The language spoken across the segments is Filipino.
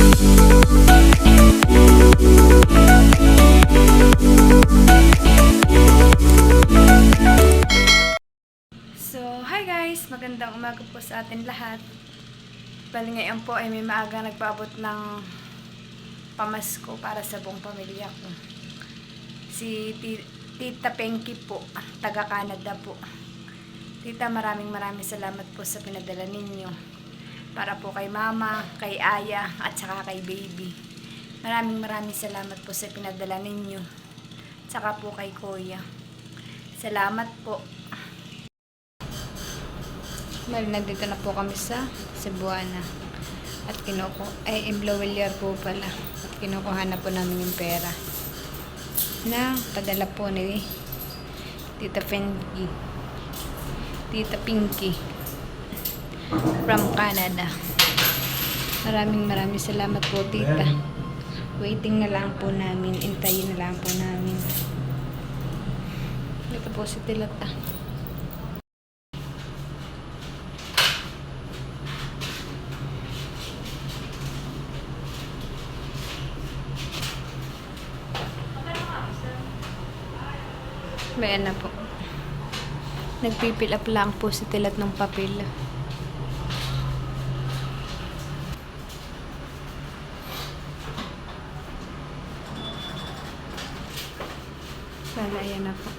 So, hi guys! Magandang umaga po sa atin lahat. Bali ngayon po ay may maaga nagpaabot ng pamasko para sa buong pamilya ko. Si Tita Pinky po, taga Canada po. Tita, maraming salamat po sa pinadala ninyo. Para po kay Mama, kay Aya, at saka kay Baby. Maraming salamat po sa pinadala ninyo. Saka po kay Kuya. Salamat po. Bali, nandito na po kami sa Cebuana. At Imblovilliar po pala. At kinukuha na po namin yung pera na padala po ni Tita Pinky from Canada. Maraming salamat po, Tita. Waiting na lang po namin. Intayin na lang po namin. Ito po si Tilata. Bayan na po. Nagpipil up lang po si Tilat ng papel. Sana ayan na po.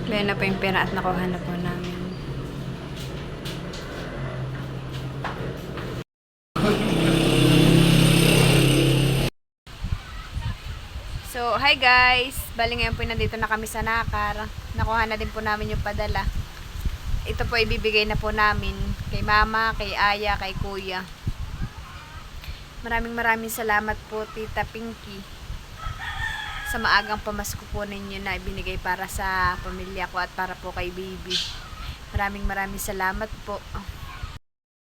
Kaya na po yung pera at nakuha na po namin. So, hi guys! Bali ngayon po nandito na kami sa Nakar. Nakuha na din po namin yung padala. Ito po ibibigay na po namin kay Mama, kay Aya, kay Kuya. Maraming salamat po, Tita Pinky, sa maagang pamasko po ninyo na ibinigay para sa pamilya ko at para po kay Baby. Maraming salamat po.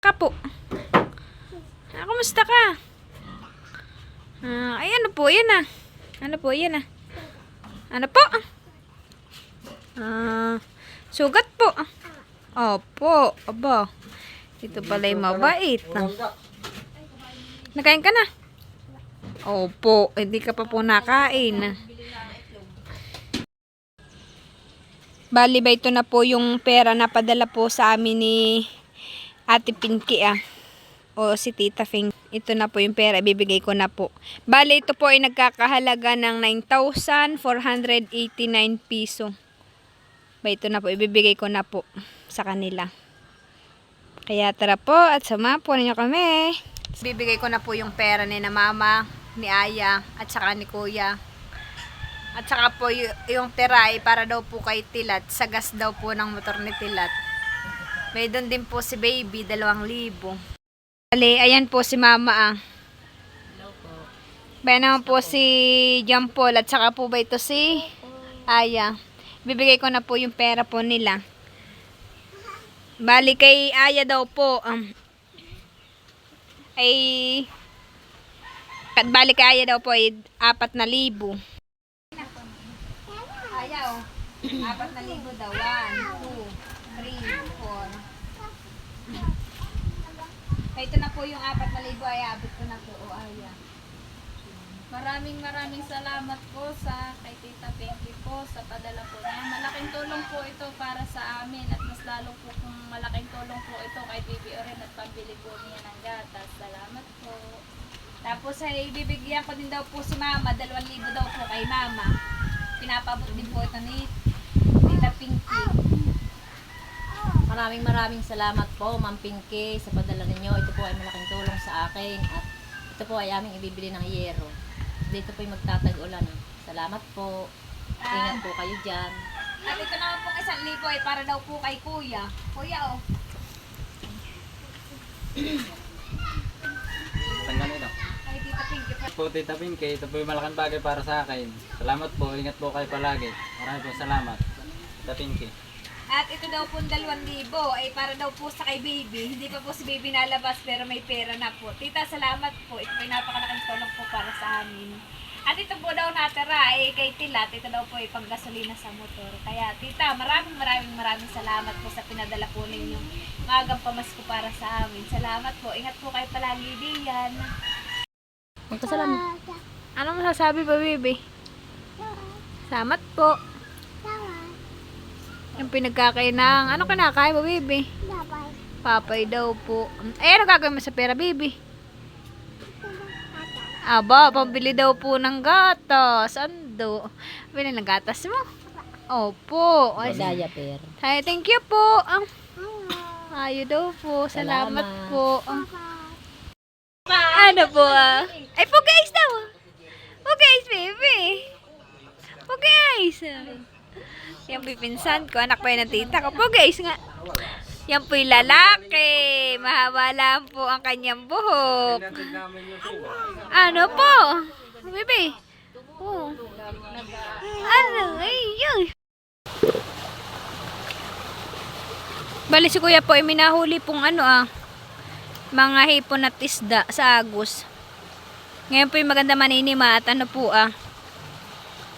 Kapo. Kumusta ka? Ay, ano po, yan ah. Ano po, yan ah. Ano po? Sugat po. Opo, aba. Ito pala'y mabait. Nakain ka na? Opo, hindi ka pa po nakain. Bali ba ito na po yung pera na padala po sa amin ni Ate Pinky o si Tita Pinky. Ito na po yung pera, ibibigay ko na po. Bali ito po ay nagkakahalaga ng 9,489 piso. Ba ito na po, ibibigay ko na po sa kanila. Kaya tara po at sama po ninyo kami. Bibigay ko na po yung pera ni na Mama, ni Aya, at saka ni Kuya. At saka po yung tira ay para daw po kay Tilat. Sa gas daw po ng motor ni Tilat. May doon din po si Baby, 2,000. Bali, ayan po si Mama Hello po. Bayan naman po si John Paul at saka po ba ito si Aya. Bibigay ko na po yung pera po nila. Bali kay Aya daw po bali kay Aya daw po ay 4,000. Aya 4,000 daw. 1, 2, 3, 4. Ito na po yung 4,000 ay abot ko na po. O Aya. Maraming salamat po sa kay Tita Pinky po sa padala po niya. Malaking tulong po ito para sa amin at mas lalo po kung malaking tulong po ito kay Baby Oren at pambili po niya ng gatas. Salamat po. Tapos ay bibigyan ko din daw po si Mama, 2,000 daw po kay Mama. Pinapabot din po ito ni Tita Pinky. Maraming salamat po, Ma'am Pinky, sa padala ninyo. Ito po ay malaking tulong sa akin at ito po ay aming ibibili ng yero. Dito po ay magtatag-ulan. Salamat po. Ingat po kayo dyan. At ito naman po 1,000 ay para daw po kay Kuya. Kuya Tanggalin ito. Kay Tita Pinky. Po Tita Pinky, ito po yung malaking bagay para sa akin. Salamat po, ingat po kayo palagi. Maraming po salamat. Tita Pinky. At ito daw po 2,000 ay para daw po sa kay baby. Hindi pa po si baby nalabas pero may pera na po. Tita, salamat po. Ito po yung napakalaking tulong po para sa amin. At ito po daw natira ay kay Tilat. Ito daw po ay panggasolina sa motor. Kaya tita, maraming salamat po sa pinadala po ninyong maagang pamasko para sa amin. Salamat po. Ingat po kayo palagi diyan. Magpasalamat. Anong masasabi ba, baby? Salamat po. Yung pinagkakainang, ano kinakain mo, baby? Papay daw po. Ay, ano gagawin mo sa pera, baby? Aba, pambili daw po ng gatas. Ando. Bili ng gatas mo? Opo. Ay, Diaper. ay, thank you po. Ayo daw po. Salamat Salamat. po. Ano po Ay, guys daw. Guys, baby. Guys. Yan po yung pinsan ko. Anak pa yun ng tita ko. Guys nga. Yan po yung lalaki. Mahaba lang po ang kanyang buhok. Ano po? Baby. Oh. Ano? Ay, yun. Bali si kuya po ay minahuli pong mga hipon at isda sa Agus. Ngayon po yung maganda maninima at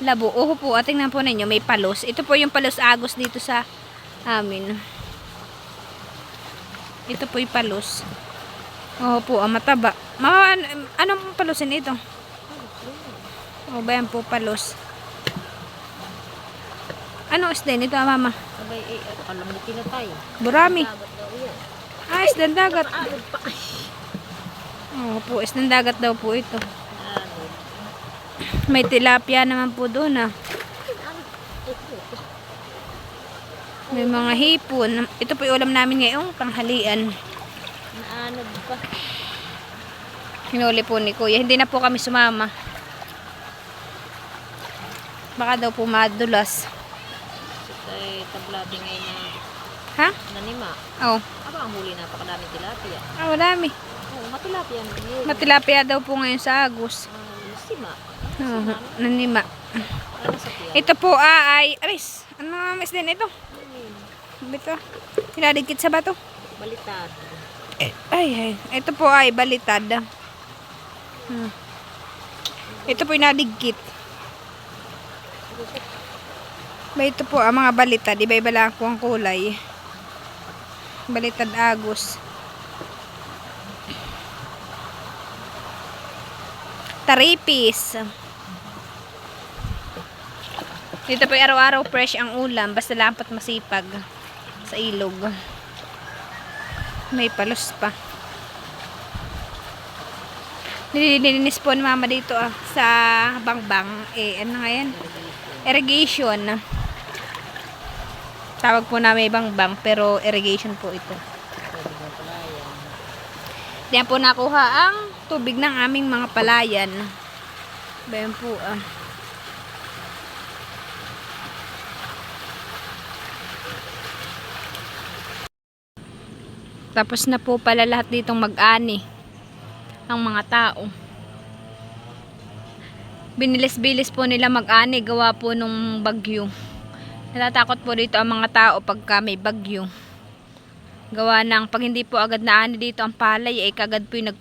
labo. Oho po, tingnan po ninyo, may palos. Ito po yung palos Agus dito sa amin. Ito po yung palos. Oho po, mataba. Anong palosin ito? O ba yan po palos? Anong isda nito, mama? Abay, kalamiti na tayo. Burami. Dagat daw yan. Isdang dagat. Oho po, isdang dagat daw po ito. May tilapia naman po doon May mga hipon. Ito po yung ulam namin ngayong tanghalian. Naanod pa. Hinuli po ni kuya. Hindi na po kami sumama. Baka daw po madulas. Ay, tablati ngayon na Ha? nanima. Oh. Aba, ang huli napakadami tilapia. Marami. Oo, matilapia na ngayon. Matilapia daw po ngayon sa Agus. Sima. Nanima. Ano sa tiyan? Ito po ay aris. Ano mga mas din ito? Ito. Pinadigkit sa bato. Balitad. Ay. Ito po ay balitad. Ito po yung nadigkit. Ito po ang mga balitad. Iba-iba lang po ang kulay. Balitad Agus. Taripis. Dito po araw-araw fresh ang ulam. Basta lampat masipag sa ilog. May palos pa. Nililinis po ni mama dito sa bangbang. Ano nga yan? Irrigation. Tawag po namin bangbang pero irrigation po ito. Diyan po nakuha ang tubig ng aming mga palayan. Bayan po Tapos na po pala lahat ditong mag-ani ang mga tao. Binilis-bilis po nila mag-ani gawa po nung bagyo. Natatakot po dito ang mga tao pagka may bagyo. Gawa ng pag hindi po agad naani dito ang palay ay kagad po yung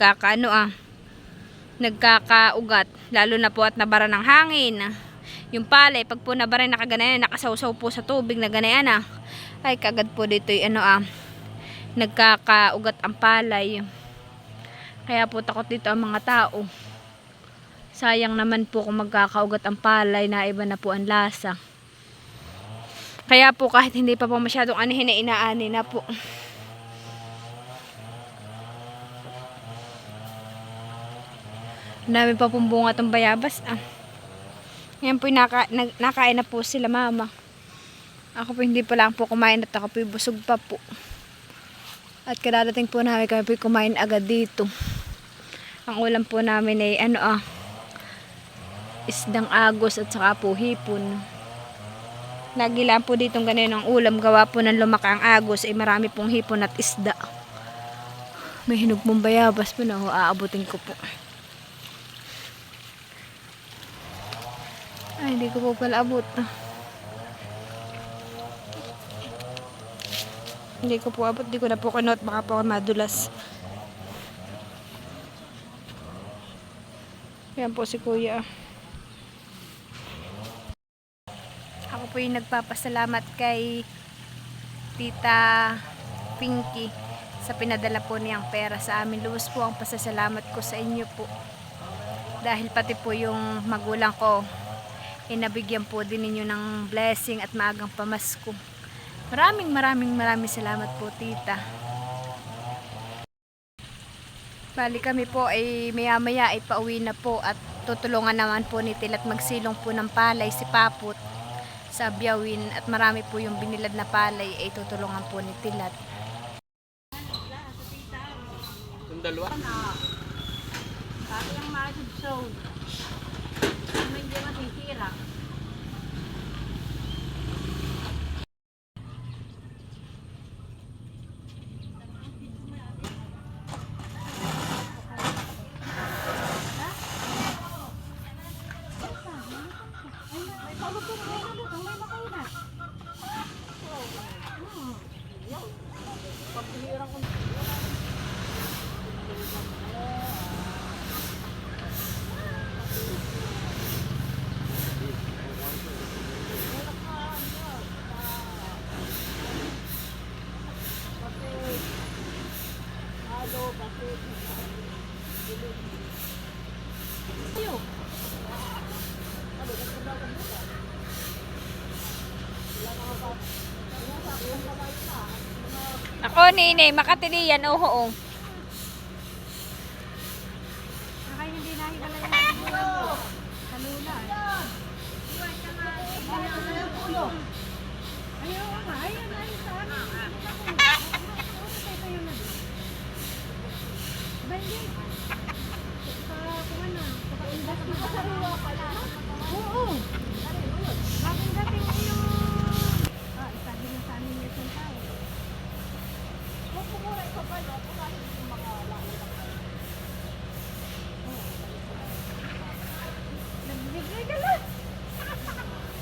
nagkakaugat. Lalo na po at nabara ng hangin. Yung palay pag po nabara nakaganayan, nakasawsaw po sa tubig na ganayan ay kagad po dito yung nagkakaugat ang palay. Kaya po takot dito ang mga tao. Sayang naman po kung magkakaugat ang palay na iba na po ang lasa. Kaya po kahit hindi pa po masyadong anihin na inaani na po. Dami pa pong bunga itong bayabas Yan po nakain na po sila mama. Ako po hindi pa lang po kumain at ako po busog pa po. At kadadating po namin kami po kumain agad dito. Ang ulam po namin ay isdang Agus at saka po hipon. Lagi lang po ditong ganun ang ulam gawa po ng lumaki ang Agus ay marami pong hipon at isda. May hinog mong bayabas po na aabutin ko po. Ay, hindi ko po pala abot. Hindi ko po abot, di ko na po kinot, baka po ako madulas. Yan po si kuya. Ako po yung nagpapasalamat kay Tita Pinky sa pinadala po niyang pera sa amin. Lubos po ang pasasalamat ko sa inyo po. Dahil pati po yung magulang ko, inabigyan po din ninyo ng blessing at maagang pamasko. Maraming salamat po, tita. Bali kami po ay maya-maya ay pauwi na po at tutulungan naman po ni Tilat magsilong po ng palay si Paput sa Biawin at marami po yung binilad na palay ay tutulungan po ni Tilat. Yung dalawa? Sabi yung mga show. Hindi masisira. Ako nini, makatili yan, oo.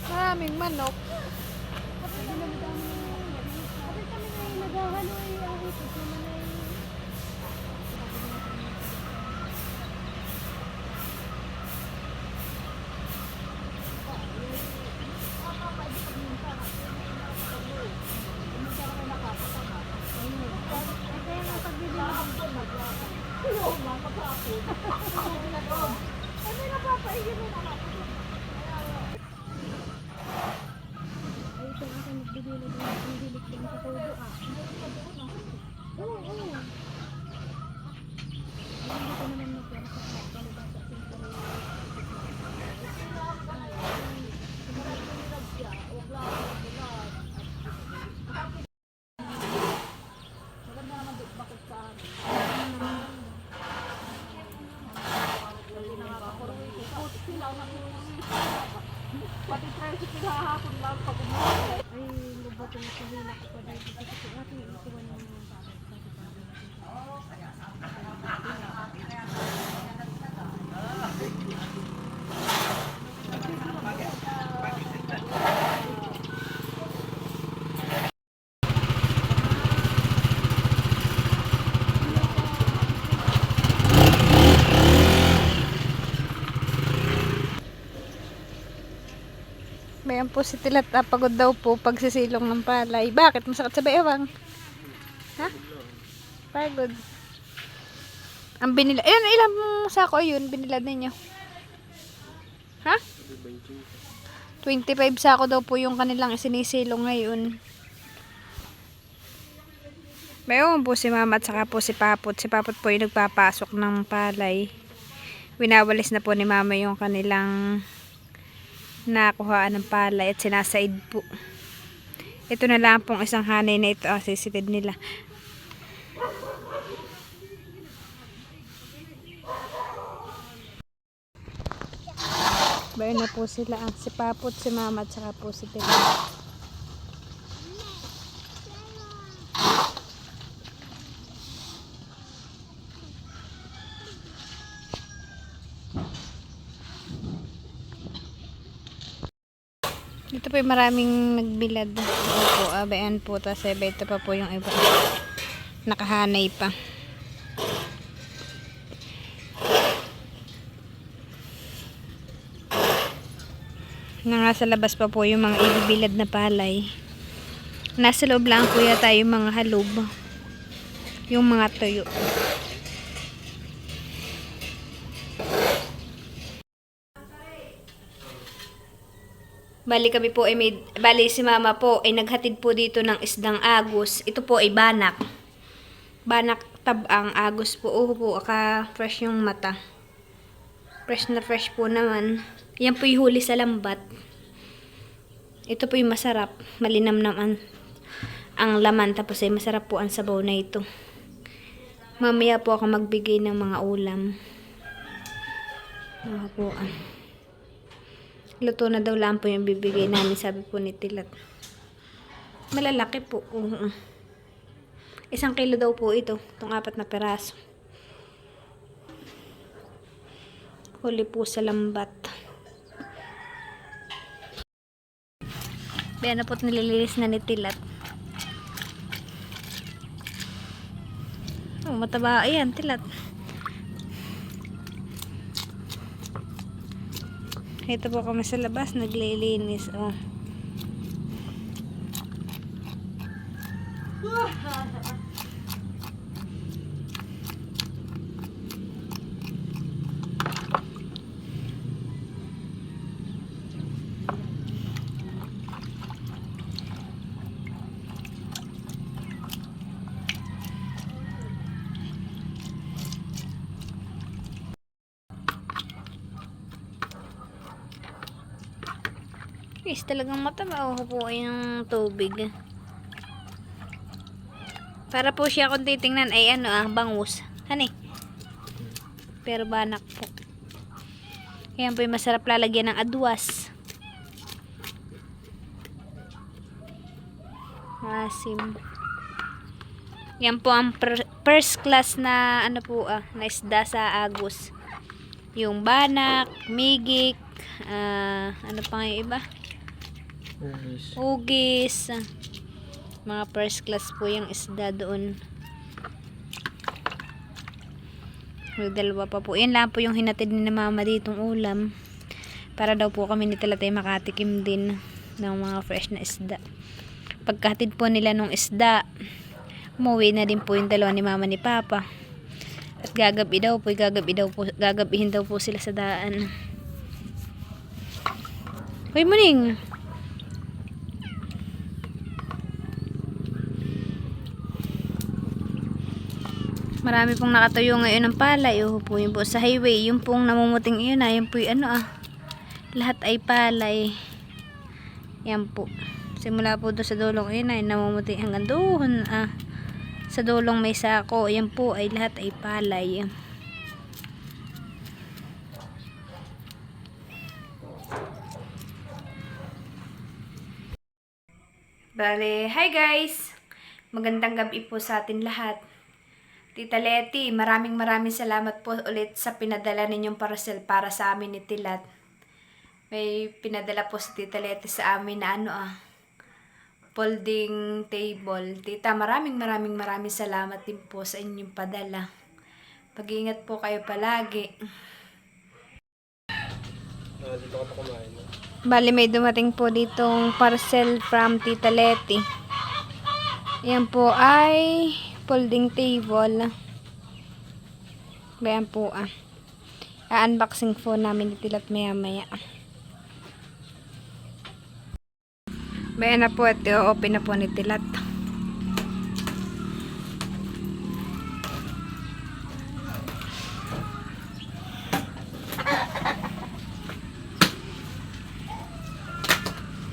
Maraming manok. Bayan po si Tilat, pagod daw po pagsisilong ng palay. Bakit? Masakit sa bayawang? Ha? Pagod. Ang binila, ayun, ilang sako yun binilad ninyo? Ha? 25 sako daw po yung kanilang sinisilong ngayon. Bayan po si mama at saka po si Paput. Si Paput po yung nagpapasok ng palay. Winawalis na po ni mama yung kanilang nakuhaan ng palay at sinasaid po. Ito na lang pong isang hanay na ito ang sisitid nila. Bayan na po sila ang si Paput, si mama at saka po si Tila. Dito po po yung maraming nagbilad. Opo, abayan po. Tapos ito pa po yung iba. Nakahanay pa. Nasa labas pa po yung mga ibibilad na palay. Nasa loob lang po yata yung mga halog. Yung mga tuyo. Bali kami po ay bali si mama po ay naghatid po dito ng isdang agos. Ito po ay banak. Banak tabang agos po. Po, fresh yung mata. Fresh na fresh po naman. Yan po yung huli sa lambat. Ito po yung masarap. Malinam naman ang laman. Tapos ay masarap po ang sabaw na ito. Mamaya po ako magbigay ng mga ulam. Mga po. Luto na daw lang po yung bibigay namin, sabi po ni Tilat. Malalaki po. 1 kilo daw po ito. Itong 4 na peraso. Huli po sa lambat. Bayan na po't nililinis na ni Tilat. Oh, mataba. Ayan, Tilat. Ito po kami sa labas, naglilinis. Oh. Guys, talagang mataba. Po ay ng tubig. Para po siya kung titingnan ay bangus. Hani? Pero banak po. Yan po yung masarap lalagyan ng adwas. Asim. Yan po ang first class na na isda sa agos. Yung banak, migik, ano pa nga yung iba? Hugis. Mga first class po yung isda doon. May 2 pa po. Yan lang po yung hinatid ni mama ditong ulam. Para daw po kami ni Talatay makatikim din ng mga fresh na isda. Pagkatid po nila ng isda, umuwi na din po yung 2 ni mama ni papa. At gagabihin daw po sila sa daan. Hoy, Muning! Marami pong nakatayo ngayon ng palay. Po yun po sa highway. Yung pong namumuting iyon yan po yung lahat ay palay. Yan po. Simula po doon sa dulong iyon ay namumuting hanggang doon. Sa dulong may sako. Yan po ay lahat ay palay. Bale, hi guys! Magandang gabi po sa atin lahat. Tita Leti, maraming salamat po ulit sa pinadala ninyong parcel para sa amin ni Tilat. May pinadala po si Tita Leti sa amin na folding table. Tita, maraming salamat din po sa inyong padala. Pag-iingat po kayo palagi. Dito ka pa kumain. Bali, may dumating po ditong parcel from Tita Leti. Yan po ay folding table. Bayan po unboxing po namin ni Tilat maya. Bayan na po at i-open na po ni Tilat.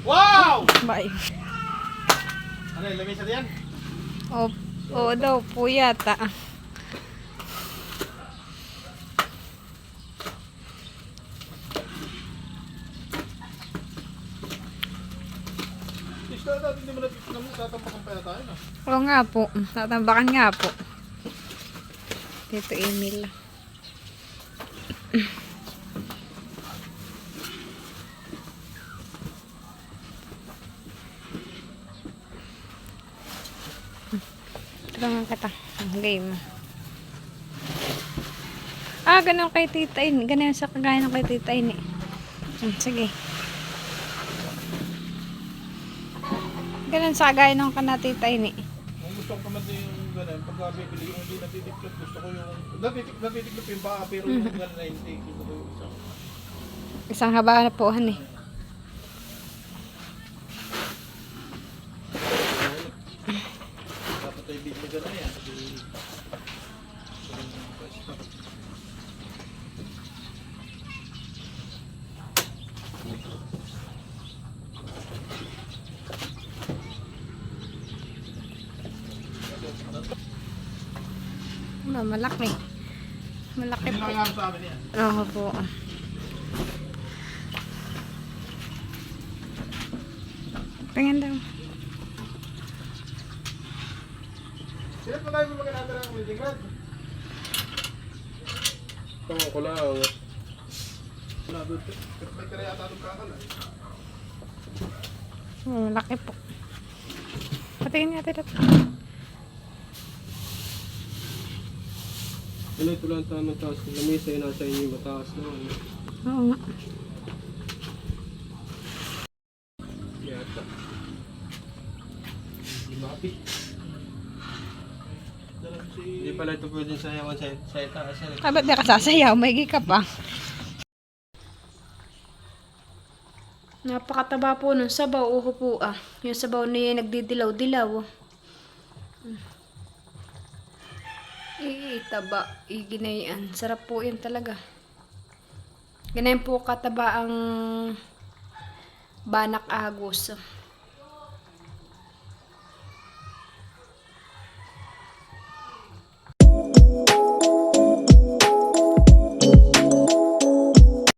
Wow! Bye. Ano, ilagay sa diyan? Oo daw po yata. Hindi mo natampakan pa tayo na. Oo nga po. Tatambakan nga po. Dito email. Tulungan kita. Game. Ah, ganun kay Tita In. Ganun sa kagaya ng kay Tita In eh. Sige. Ganun sa kagaya ng kana Tita In eh. Kung gusto ko naman din yung gano'n, pagka bibili yung hindi natitiklop, gusto ko yung, natitiklop yung baka, pero yung gano'n na hindi, gusto ko yung isang. Isang haba na po eh. Dapat ay bibili gano'n yan. Malaki. Malaki Hindi po. lang sa amin yan. Oo po. Tingnan daw. Sino pa tayo magkakata ng wedding rod? Tama ko lang. Wala doon. May kaya yata doon kakala. Malaki po. Patingin natin ito. Ano ito lang tamang taas ng lamesa ay nasa inyo yung mataas na ano. Oo nga. Yata. Lumapit. Hindi pala ito pwedeng sayawan sa itaas. Ah, ba't di ka sasayaw? May ka pa. Napakataba po ng sabaw. Uho po ah. Yung sabaw na nagdidilaw-dilaw. Taba. Ginayan. Sarap po yan talaga. Ganayan po kataba ang banak agos.